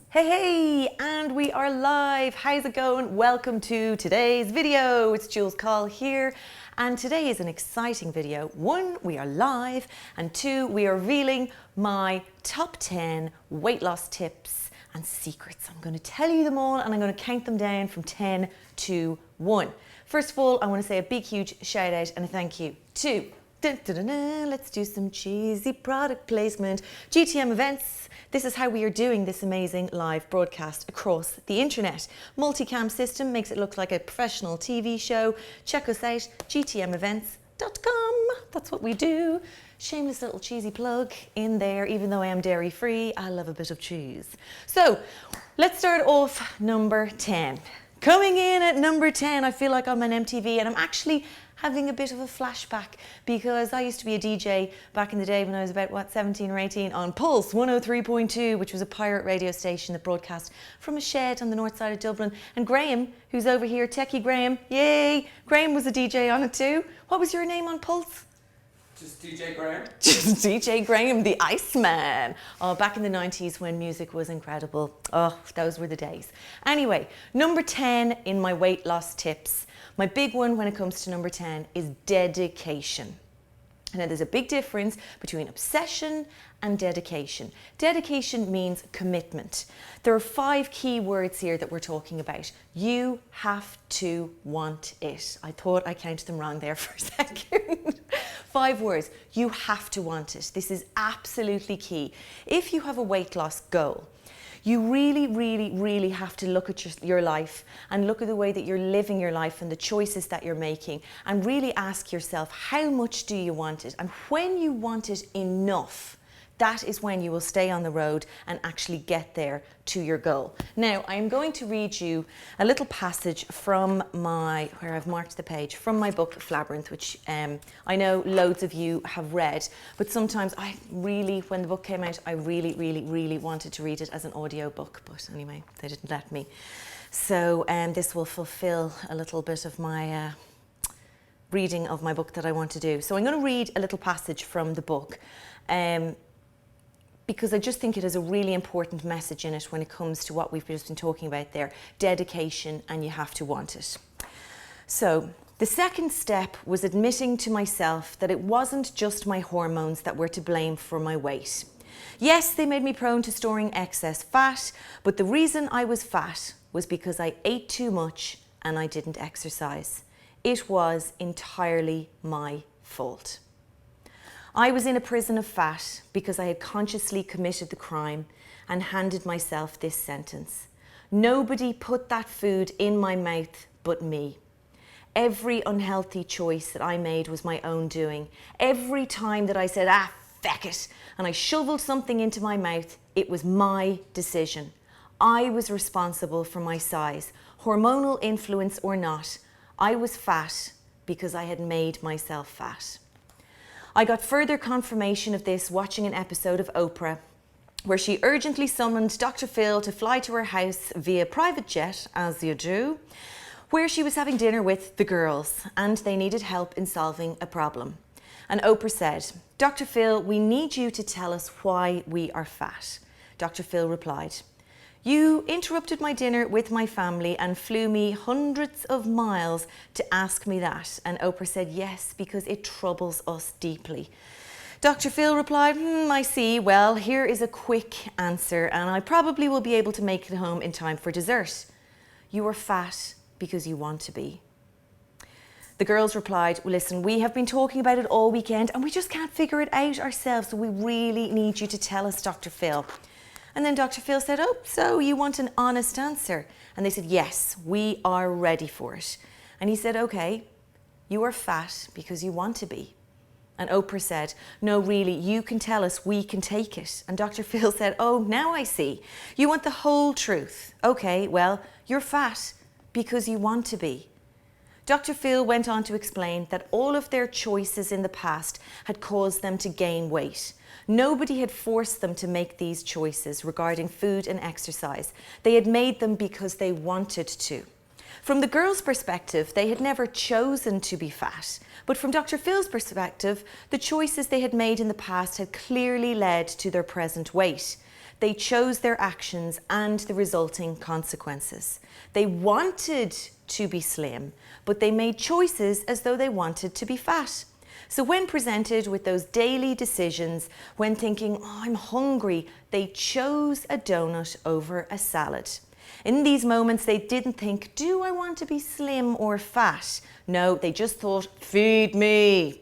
Hey, and we are live. How's it going? Welcome to today's video. It's Jules Call here, and today is an exciting video. One, we are live, and two, we are revealing my top 10 weight loss tips and secrets. I'm going to tell you them all, and I'm going to count them down from 10 to 1. First of all, I want to say a big, huge shout out and a thank you to let's do some cheesy product placement. GTM Events. This is how we are doing this amazing live broadcast across the internet. Multicam system makes it look like a professional TV show. Check us out, gtmevents.com. That's what we do. Shameless little cheesy plug in there, even though I am dairy free, I love a bit of cheese. So let's start off number 10. Coming in at number 10, I feel like I'm on MTV, and I'm actually having a bit of a flashback because I used to be a DJ back in the day when I was about, 17 or 18 on Pulse 103.2, which was a pirate radio station that broadcast from a shed on the north side of Dublin. And Graham, who's over here, Techie Graham, yay, Graham was a DJ on it too. What was your name on Pulse? Just DJ Graham. Just DJ Graham, the Iceman. Oh, back in the 90s when music was incredible. Oh, those were the days. Anyway, number 10 in my weight loss tips. My big one when it comes to number 10 is dedication. Now, there's a big difference between obsession and dedication. Dedication means commitment. There are 5 key words here that we're talking about. You have to want it. I thought I counted them wrong there for a second. 5 words. You have to want it. This is absolutely key. If you have a weight loss goal, you really have to look at your life and look at the way that you're living your life and the choices that you're making, and really ask yourself, how much do you want it? And when you want it enough, that is when you will stay on the road and actually get there to your goal. Now, I'm going to read you a little passage from where I've marked the page, from my book, Labyrinth, which I know loads of you have read, but sometimes when the book came out, I really wanted to read it as an audio book, but anyway, they didn't let me. So this will fulfill a little bit of my reading of my book that I want to do. So I'm going to read a little passage from the book, because I just think it has a really important message in it when it comes to what we've just been talking about there, dedication, and you have to want it. So, the second step was admitting to myself that it wasn't just my hormones that were to blame for my weight. Yes, they made me prone to storing excess fat, but the reason I was fat was because I ate too much and I didn't exercise. It was entirely my fault. I was in a prison of fat because I had consciously committed the crime and handed myself this sentence. Nobody put that food in my mouth but me. Every unhealthy choice that I made was my own doing. Every time that I said, feck it, and I shoveled something into my mouth, it was my decision. I was responsible for my size, hormonal influence or not. I was fat because I had made myself fat. I got further confirmation of this watching an episode of Oprah, where she urgently summoned Dr. Phil to fly to her house via private jet, as you do, where she was having dinner with the girls, and they needed help in solving a problem. And Oprah said, "Dr. Phil, we need you to tell us why we are fat." Dr. Phil replied, "You interrupted my dinner with my family and flew me hundreds of miles to ask me that." And Oprah said, "Yes, because it troubles us deeply." Dr. Phil replied, "I see. Well, here is a quick answer, and I probably will be able to make it home in time for dessert. You are fat because you want to be." The girls replied, "Well, listen, we have been talking about it all weekend and we just can't figure it out ourselves, so we really need you to tell us, Dr. Phil." And then Dr. Phil said, "Oh, so you want an honest answer?" And they said, "Yes, we are ready for it." And he said, "Okay, you are fat because you want to be." And Oprah said, "No, really, you can tell us, we can take it." And Dr. Phil said, "Oh, now I see. You want the whole truth. Okay, well, you're fat because you want to be." Dr. Phil went on to explain that all of their choices in the past had caused them to gain weight. Nobody had forced them to make these choices regarding food and exercise. They had made them because they wanted to. From the girls' perspective, they had never chosen to be fat. But from Dr. Phil's perspective, the choices they had made in the past had clearly led to their present weight. They chose their actions and the resulting consequences. They wanted to be slim, but they made choices as though they wanted to be fat. So when presented with those daily decisions, when thinking, oh, I'm hungry, they chose a donut over a salad. In these moments, they didn't think, do I want to be slim or fat? No, they just thought, feed me.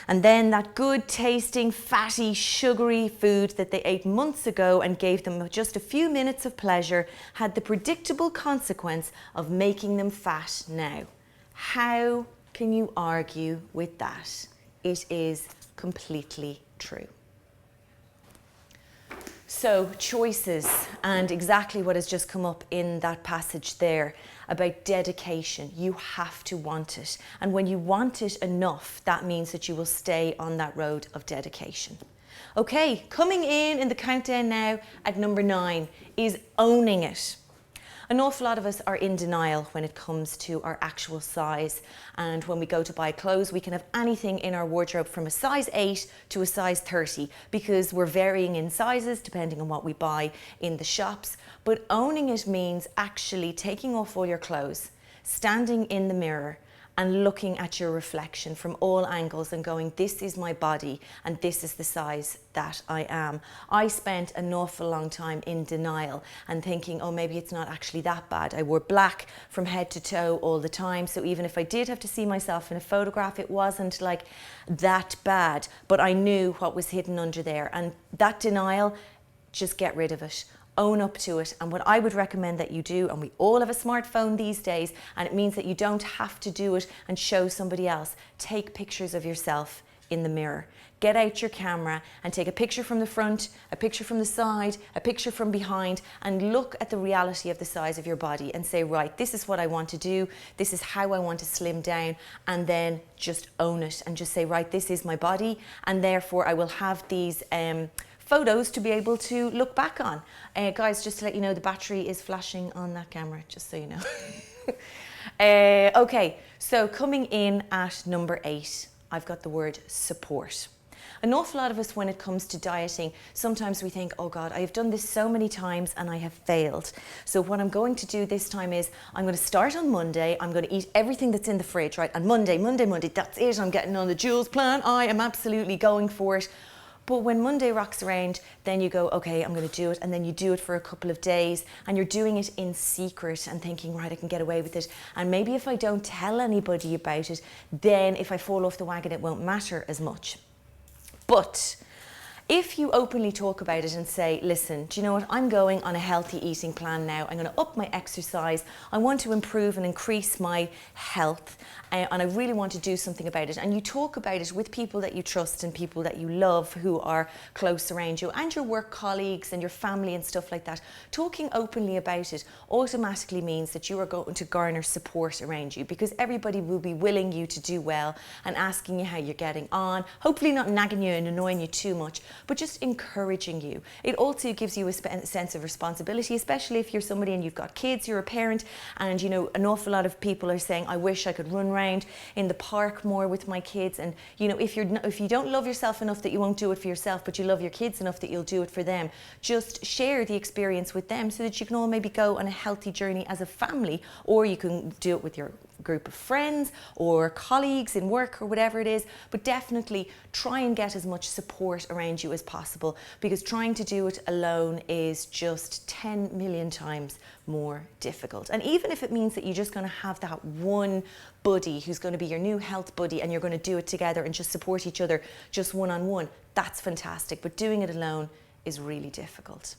And then that good tasting, fatty, sugary food that they ate months ago and gave them just a few minutes of pleasure had the predictable consequence of making them fat now. How can you argue with that? It is completely true. So choices, and exactly what has just come up in that passage there about dedication. You have to want it. And when you want it enough, that means that you will stay on that road of dedication. Okay, coming in the countdown now at number 9 is owning it. An awful lot of us are in denial when it comes to our actual size, and when we go to buy clothes we can have anything in our wardrobe from a size 8 to a size 30 because we're varying in sizes depending on what we buy in the shops. But owning it means actually taking off all your clothes, standing in the mirror and looking at your reflection from all angles and going, this is my body and this is the size that I am. I spent an awful long time in denial and thinking, oh, maybe it's not actually that bad. I wore black from head to toe all the time, so even if I did have to see myself in a photograph, it wasn't like that bad, but I knew what was hidden under there. And that denial, just get rid of it. Own up to it. And what I would recommend that you do, and we all have a smartphone these days, and it means that you don't have to do it and show somebody else. Take pictures of yourself in the mirror. Get out your camera and take a picture from the front, a picture from the side, a picture from behind, and look at the reality of the size of your body and say, right, this is what I want to do, this is how I want to slim down, and then just own it and just say, right, this is my body, and therefore I will have these photos to be able to look back on. Guys, just to let you know, the battery is flashing on that camera, just so you know. Okay, so coming in at number 8, I've got the word support. An awful lot of us, when it comes to dieting, sometimes we think, oh God, I have done this so many times and I have failed. So what I'm going to do this time is I'm going to start on Monday. I'm going to eat everything that's in the fridge, right? And Monday, that's it. I'm getting on the Jules plan. I am absolutely going for it. But when Monday rocks around, then you go, okay, I'm going to do it. And then you do it for a couple of days and you're doing it in secret and thinking, right, I can get away with it. And maybe if I don't tell anybody about it, then if I fall off the wagon, it won't matter as much. But if you openly talk about it and say, listen, do you know what? I'm going on a healthy eating plan now. I'm going to up my exercise. I want to improve and increase my health. And I really want to do something about it. And you talk about it with people that you trust and people that you love who are close around you, and your work colleagues and your family and stuff like that. Talking openly about it automatically means that you are going to garner support around you, because everybody will be willing you to do well and asking you how you're getting on. Hopefully not nagging you and annoying you too much, but just encouraging you. It also gives you a sense of responsibility, especially if you're somebody and you've got kids, you're a parent, and you know, an awful lot of people are saying, I wish I could run around in the park more with my kids. And you know, if you don't love yourself enough that you won't do it for yourself, but you love your kids enough that you'll do it for them, just share the experience with them so that you can all maybe go on a healthy journey as a family, or you can do it with your group of friends or colleagues in work or whatever it is. But definitely try and get as much support around you as possible, because trying to do it alone is just 10 million times more difficult. And even if it means that you're just going to have that one buddy who's going to be your new health buddy and you're going to do it together and just support each other just one-on-one, that's fantastic. But doing it alone is really difficult.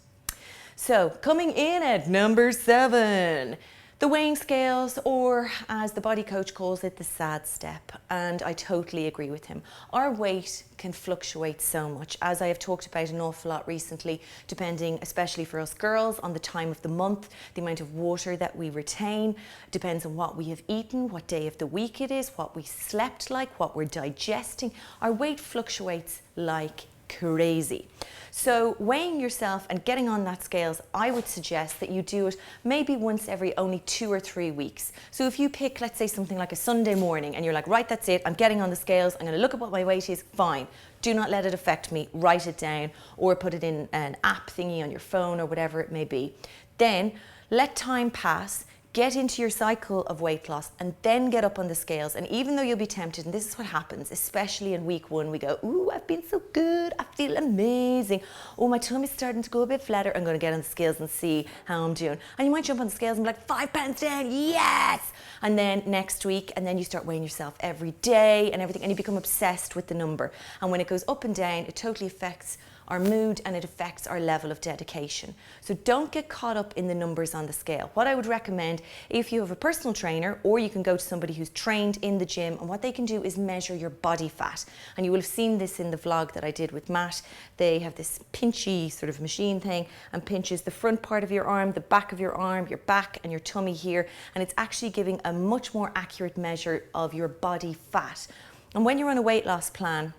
So coming in at number 7, the weighing scales, or as the body coach calls it, the sad step. And I totally agree with him. Our weight can fluctuate so much, as I have talked about an awful lot recently, depending, especially for us girls, on the time of the month, the amount of water that we retain, depends on what we have eaten, what day of the week it is, what we slept like, what we're digesting. Our weight fluctuates like crazy. So weighing yourself and getting on that scales, I would suggest that you do it maybe once every only 2 or 3 weeks. So if you pick, let's say, something like a Sunday morning and you're like, right, that's it, I'm getting on the scales, I'm going to look at what my weight is, fine. Do not let it affect me. Write it down or put it in an app thingy on your phone or whatever it may be. Then let time pass. Get into your cycle of weight loss and then get up on the scales. And even though you'll be tempted, and this is what happens, especially in week 1, we go, ooh, I've been so good, I feel amazing. Oh, my tummy's starting to go a bit flatter. I'm going to get on the scales and see how I'm doing. And you might jump on the scales and be like, 5 pounds down, yes! And then next week, and then you start weighing yourself every day and everything, and you become obsessed with the number. And when it goes up and down, it totally affects our mood and it affects our level of dedication. So don't get caught up in the numbers on the scale. What I would recommend, if you have a personal trainer, or you can go to somebody who's trained in the gym, and what they can do is measure your body fat. And you will have seen this in the vlog that I did with Matt. They have this pinchy sort of machine thing and pinches the front part of your arm, the back of your arm, your back and your tummy here. And it's actually giving a much more accurate measure of your body fat. And when you're on a weight loss plan,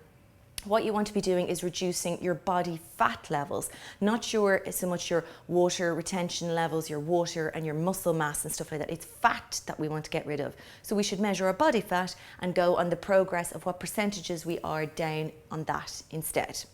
what you want to be doing is reducing your body fat levels, not so much your water retention levels, your water and your muscle mass and stuff like that. It's fat that we want to get rid of. So we should measure our body fat and go on the progress of what percentages we are down on that instead.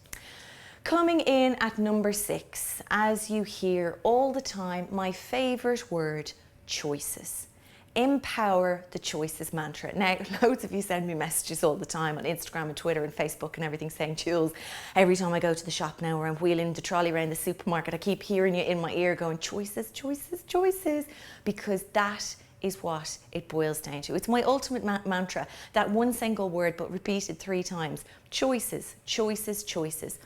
Coming in at number 6, as you hear all the time, my favorite word, choices. Empower the choices mantra. Now, loads of you send me messages all the time on Instagram and Twitter and Facebook and everything saying, Jules, every time I go to the shop now or I'm wheeling the trolley around the supermarket, I keep hearing you in my ear going, choices, choices, choices, because that is what it boils down to. It's my ultimate mantra, that one single word but repeated 3 times. Choices, choices, choices.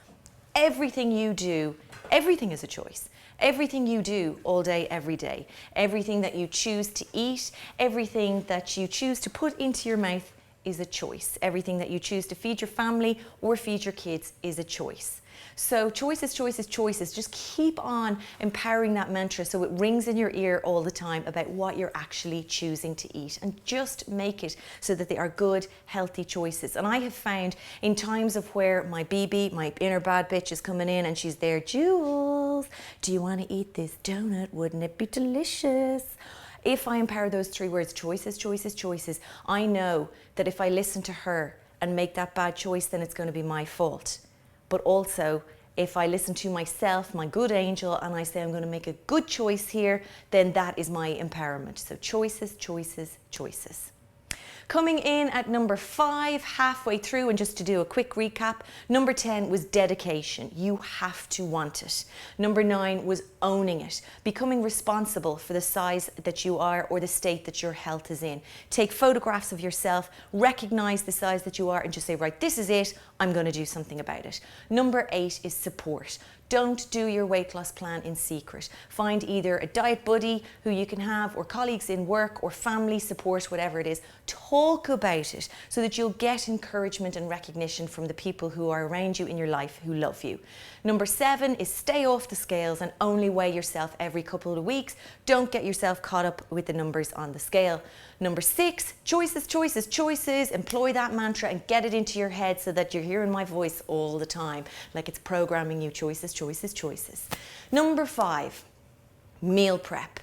Everything you do, everything is a choice. Everything you do all day, every day, everything that you choose to eat, everything that you choose to put into your mouth is a choice. Everything that you choose to feed your family or feed your kids is a choice. So choices, choices, choices. Just keep on empowering that mantra so it rings in your ear all the time about what you're actually choosing to eat, and just make it so that they are good, healthy choices. And I have found in times of where my BB, my inner bad bitch, is coming in and she's there, Jules, do you want to eat this donut? Wouldn't it be delicious? If I empower those 3 words, choices, choices, choices, I know that if I listen to her and make that bad choice, then it's going to be my fault. But also, if I listen to myself, my good angel, and I say I'm going to make a good choice here, then that is my empowerment. So choices, choices, choices. Coming in at number 5, halfway through, and just to do a quick recap, number 10 was dedication. You have to want it. Number 9 was owning it, becoming responsible for the size that you are or the state that your health is in. Take photographs of yourself, recognize the size that you are, and just say, right, this is it, I'm going to do something about it. Number 8 is support. Don't do your weight loss plan in secret. Find either a diet buddy who you can have, or colleagues in work, or family support, whatever it is. Talk about it so that you'll get encouragement and recognition from the people who are around you in your life who love you. Number 7 is stay off the scales and only weigh yourself every couple of weeks. Don't get yourself caught up with the numbers on the scale. Number 6, choices, choices, choices. Employ that mantra and get it into your head so that you're hearing my voice all the time, like it's programming you. Choices, choices, choices. Number 5, meal prep.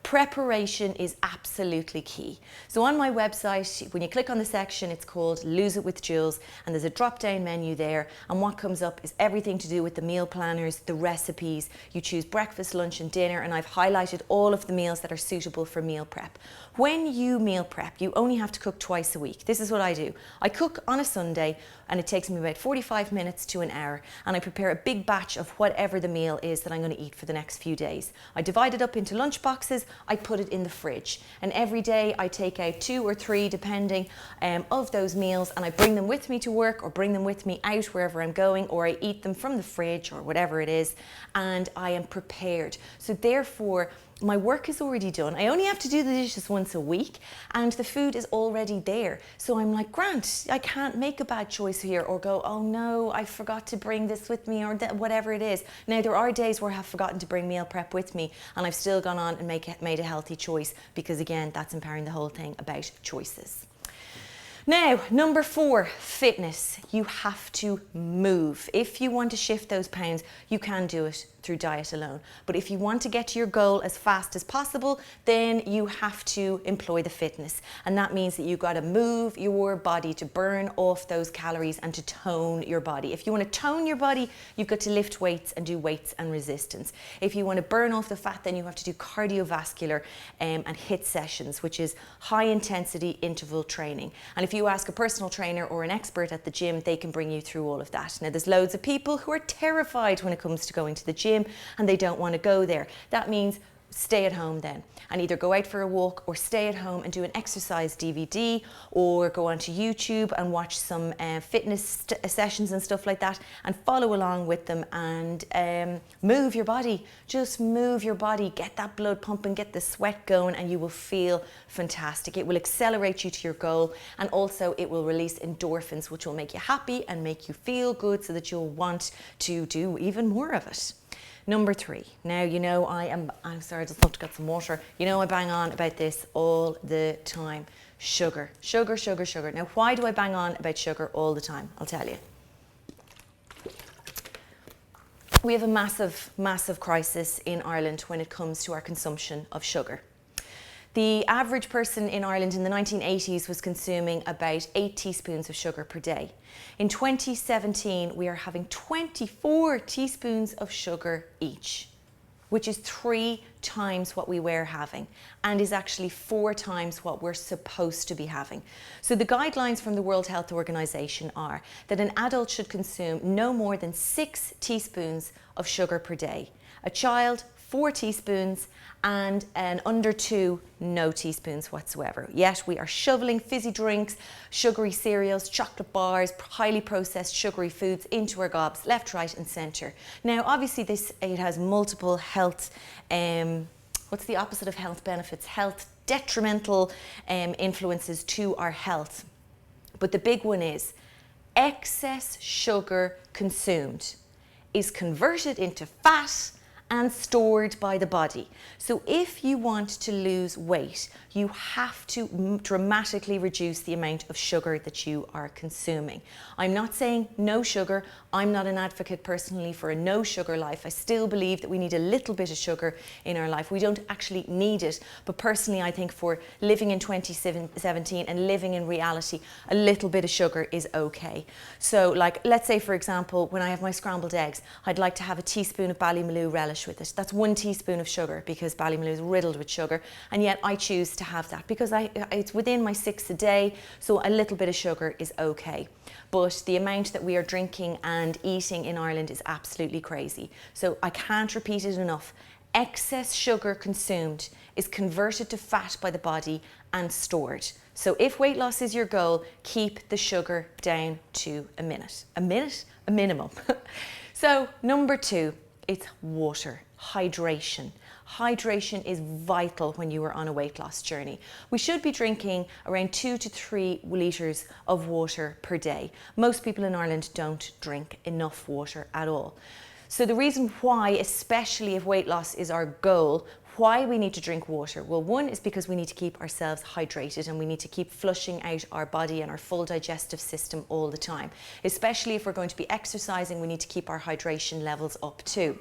Preparation is absolutely key. So on my website, when you click on the section, it's called Lose It with Jules, and there's a drop-down menu there, and what comes up is everything to do with the meal planners, the recipes. You choose breakfast, lunch and dinner, and I've highlighted all of the meals that are suitable for meal prep. When you meal prep, you only have to cook twice a week. This is what I do. I cook on a Sunday, and it takes me about 45 minutes to an hour, and I prepare a big batch of whatever the meal is that I'm going to eat for the next few days. I divide it up into lunch boxes, I put it in the fridge, and every day I take out 2 or 3 depending of those meals, and I bring them with me to work or bring them with me out wherever I'm going, or I eat them from the fridge or whatever it is, and I am prepared. So therefore my work is already done. I only have to do the dishes once a week and the food is already there. So I'm like, Grant, I can't make a bad choice here or go, oh no, I forgot to bring this with me or whatever it is. Now there are days where I have forgotten to bring meal prep with me and I've still gone on and made a healthy choice, because again, that's empowering the whole thing about choices. Now, number 4, fitness. You have to move. If you want to shift those pounds, you can do it through diet alone. But if you want to get to your goal as fast as possible, then you have to employ the fitness. And that means that you've got to move your body to burn off those calories and to tone your body. If you want to tone your body, you've got to lift weights and do weights and resistance. If you want to burn off the fat, then you have to do cardiovascular and HIIT sessions, which is high intensity interval training. And if you ask a personal trainer or an expert at the gym, they can bring you through all of that. Now, there's loads of people who are terrified when it comes to going to the gym and they don't want to go there. That means stay at home then and either go out for a walk or stay at home and do an exercise DVD or go onto YouTube and watch some fitness sessions and stuff like that and follow along with them and move your body. Just move your body, get that blood pumping, get the sweat going, and you will feel fantastic. It will accelerate you to your goal, and also it will release endorphins, which will make you happy and make you feel good so that you'll want to do even more of it. Number 3. Now, you know, I'm sorry, I just have to get some water. You know, I bang on about this all the time. Sugar, sugar, sugar, sugar. Now, why do I bang on about sugar all the time? I'll tell you. We have a massive, massive crisis in Ireland when it comes to our consumption of sugar. The average person in Ireland in the 1980s was consuming about 8 teaspoons of sugar per day. In 2017, we are having 24 teaspoons of sugar each, which is 3 times what we were having and is actually 4 times what we're supposed to be having. So the guidelines from the World Health Organization are that an adult should consume no more than 6 teaspoons of sugar per day. A child, 4 teaspoons, and an under 2, no teaspoons whatsoever. Yet we are shoveling fizzy drinks, sugary cereals, chocolate bars, highly processed sugary foods into our gobs, left, right and centre. Now obviously it has multiple health, what's the opposite of health benefits? Health detrimental influences to our health. But the big one is excess sugar consumed is converted into fat and stored by the body. So if you want to lose weight, you have to dramatically reduce the amount of sugar that you are consuming. I'm not saying no sugar. I'm not an advocate personally for a no sugar life. I still believe that we need a little bit of sugar in our life. We don't actually need it, but personally I think for living in 2017 and living in reality, a little bit of sugar is okay. So like, let's say for example, when I have my scrambled eggs, I'd like to have a teaspoon of Ballymaloe relish with it. That's 1 teaspoon of sugar because Ballymaloe is riddled with sugar, and yet I choose to have that because it's within my 6 a day, so a little bit of sugar is okay. But the amount that we are drinking and eating in Ireland is absolutely crazy. So I can't repeat it enough. Excess sugar consumed is converted to fat by the body and stored. So if weight loss is your goal, keep the sugar down to a minimum. So number 2, it's water, hydration. Hydration is vital when you are on a weight loss journey. We should be drinking around 2 to 3 litres of water per day. Most people in Ireland don't drink enough water at all. So the reason why, especially if weight loss is our goal, why we need to drink water? Well, one is because we need to keep ourselves hydrated and we need to keep flushing out our body and our full digestive system all the time. Especially if we're going to be exercising, we need to keep our hydration levels up too.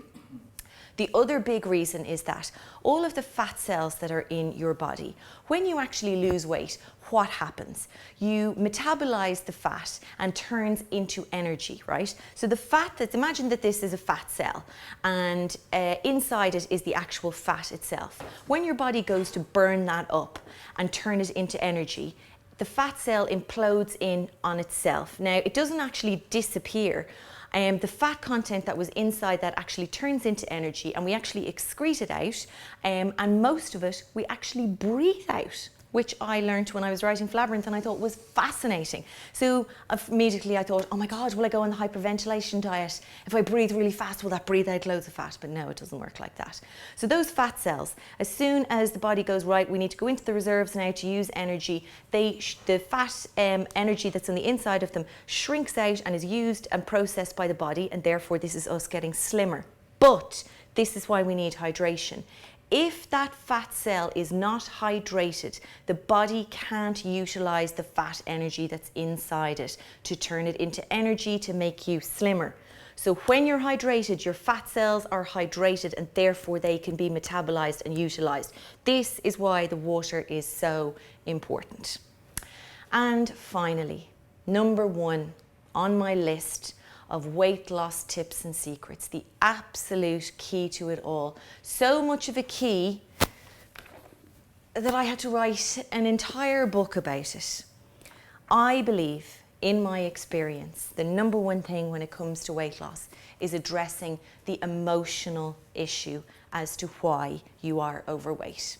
The other big reason is that all of the fat cells that are in your body, when you actually lose weight, what happens? You metabolize the fat and turns into energy, right? So the fat, imagine that this is a fat cell and inside it is the actual fat itself. When your body goes to burn that up and turn it into energy, the fat cell implodes in on itself. Now, it doesn't actually disappear. The fat content that was inside that actually turns into energy and we actually excrete it out, and most of it we actually breathe out, which I learned when I was writing Labyrinth and I thought was fascinating. So immediately I thought, oh my God, will I go on the hyperventilation diet? If I breathe really fast, will that breathe out loads of fat? But no, it doesn't work like that. So those fat cells, as soon as the body goes, right, we need to go into the reserves now to use energy, the fat energy that's on the inside of them shrinks out and is used and processed by the body, and therefore this is us getting slimmer. But this is why we need hydration. If that fat cell is not hydrated, the body can't utilize the fat energy that's inside it to turn it into energy to make you slimmer. So when you're hydrated, your fat cells are hydrated and therefore they can be metabolized and utilized. This is why the water is so important. And finally, number 1 on my list of weight loss tips and secrets, the absolute key to it all. So much of a key that I had to write an entire book about it. I believe, in my experience, the number 1 thing when it comes to weight loss is addressing the emotional issue as to why you are overweight.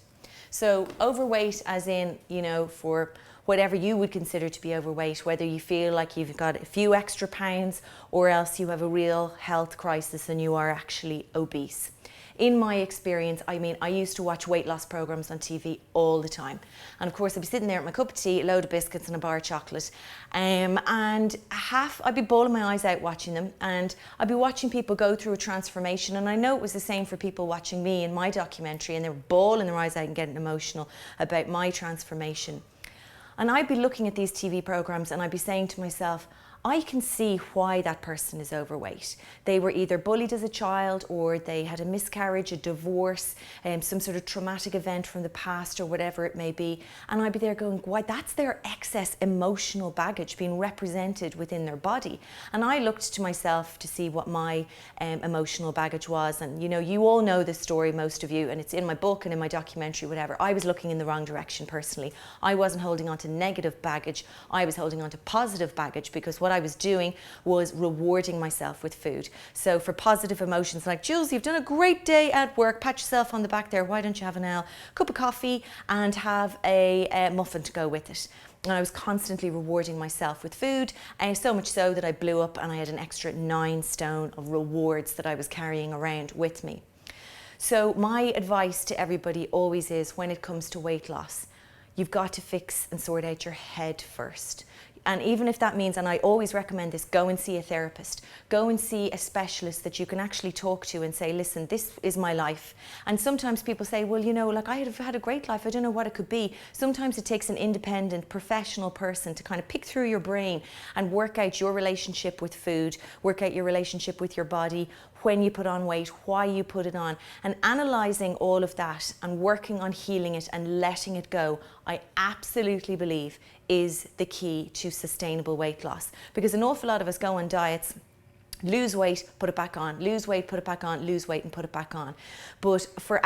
So overweight as in, you know, for whatever you would consider to be overweight, whether you feel like you've got a few extra pounds or else you have a real health crisis and you are actually obese. In my experience, I mean, I used to watch weight loss programs on TV all the time. And of course, I'd be sitting there with my cup of tea, a load of biscuits and a bar of chocolate. And I'd be bawling my eyes out watching them. And I'd be watching people go through a transformation. And I know it was the same for people watching me in my documentary, and they were bawling their eyes out and getting emotional about my transformation. And I'd be looking at these TV programs and I'd be saying to myself, I can see why that person is overweight. They were either bullied as a child, or they had a miscarriage, a divorce, some sort of traumatic event from the past, or whatever it may be. And I'd be there going, why, that's their excess emotional baggage being represented within their body. And I looked to myself to see what my emotional baggage was. And you know, you all know this story, most of you, and it's in my book and in my documentary, whatever. I was looking in the wrong direction personally. I wasn't holding on to negative baggage. I was holding on to positive baggage, because what I was doing was rewarding myself with food. So for positive emotions like, Jules, you've done a great day at work, pat yourself on the back there, why don't you have a cup of coffee and have a muffin to go with it? And I was constantly rewarding myself with food, and so much so that I blew up and I had an extra 9 stone of rewards that I was carrying around with me. So my advice to everybody always is, when it comes to weight loss, you've got to fix and sort out your head first. And even if that means, and I always recommend this, go and see a therapist. Go and see a specialist that you can actually talk to and say, listen, this is my life. And sometimes people say, well, you know, like, I have had a great life, I don't know what it could be. Sometimes it takes an independent, professional person to kind of pick through your brain and work out your relationship with food, work out your relationship with your body, when you put on weight, why you put it on, and analysing all of that and working on healing it and letting it go, I absolutely believe is the key to sustainable weight loss. Because an awful lot of us go on diets, lose weight, put it back on, lose weight, put it back on, lose weight and put it back on. But for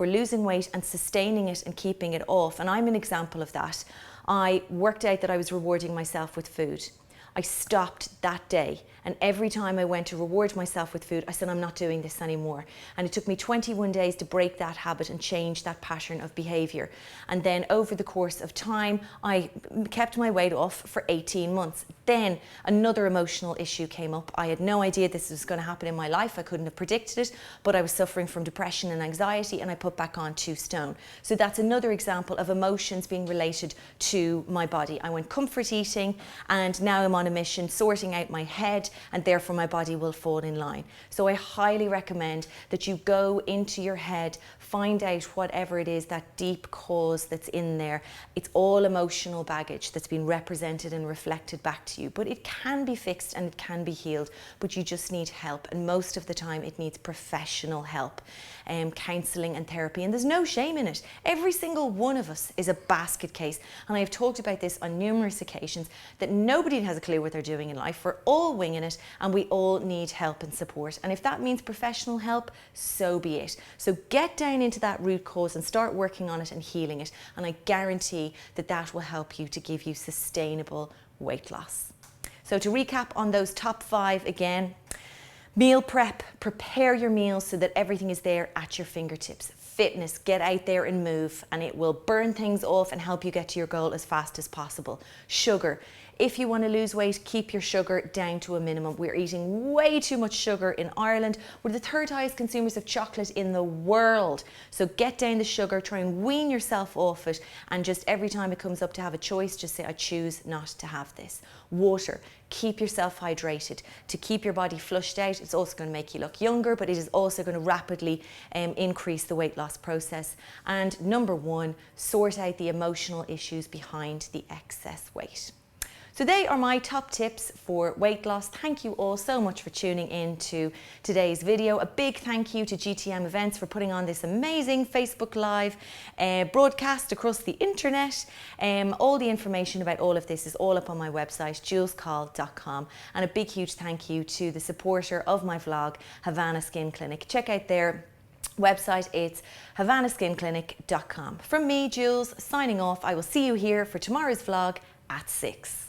losing weight and sustaining it and keeping it off, and I'm an example of that, I worked out that I was rewarding myself with food. I stopped that day, and every time I went to reward myself with food, I said, I'm not doing this anymore. And it took me 21 days to break that habit and change that pattern of behaviour. And then over the course of time, I kept my weight off for 18 months. Then another emotional issue came up. I had no idea this was going to happen in my life. I couldn't have predicted it, but I was suffering from depression and anxiety, and I put back on 2 stone. So that's another example of emotions being related to my body. I went comfort eating, and now I'm on a mission sorting out my head, and therefore my body will fall in line. So I highly recommend that you go into your head, find out whatever it is, that deep cause that's in there. It's all emotional baggage that's been represented and reflected back to you, but it can be fixed and it can be healed, but you just need help, and most of the time it needs professional help, counselling and therapy, and there's no shame in it. Every single one of us is a basket case, and I've talked about this on numerous occasions, that nobody has a clue what they're doing in life. We're all winging it, and we all need help and support, and if that means professional help, so be it. So get down into that root cause and start working on it and healing it, and I guarantee that that will help you to give you sustainable weight loss. So to recap on those top 5 again: meal prep, prepare your meals so that everything is there at your fingertips. Fitness, get out there and move, and it will burn things off and help you get to your goal as fast as possible. Sugar. If you want to lose weight, keep your sugar down to a minimum. We're eating way too much sugar in Ireland. We're the 3rd highest consumers of chocolate in the world. So get down the sugar, try and wean yourself off it, and just every time it comes up to have a choice, just say, I choose not to have this. Water. Keep yourself hydrated. To keep your body flushed out, it's also going to make you look younger, but it is also going to rapidly increase the weight loss loss process. And number 1, sort out the emotional issues behind the excess weight. So they are my top tips for weight loss. Thank you all so much for tuning in to today's video. A big thank you to GTM Events for putting on this amazing Facebook Live broadcast across the internet. All the information about all of this is all up on my website, julescall.com. And a big huge thank you to the supporter of my vlog, Havana Skin Clinic. Check out their website, it's havanaskinclinic.com. From me, Jules, signing off. I will see you here for tomorrow's vlog at 6.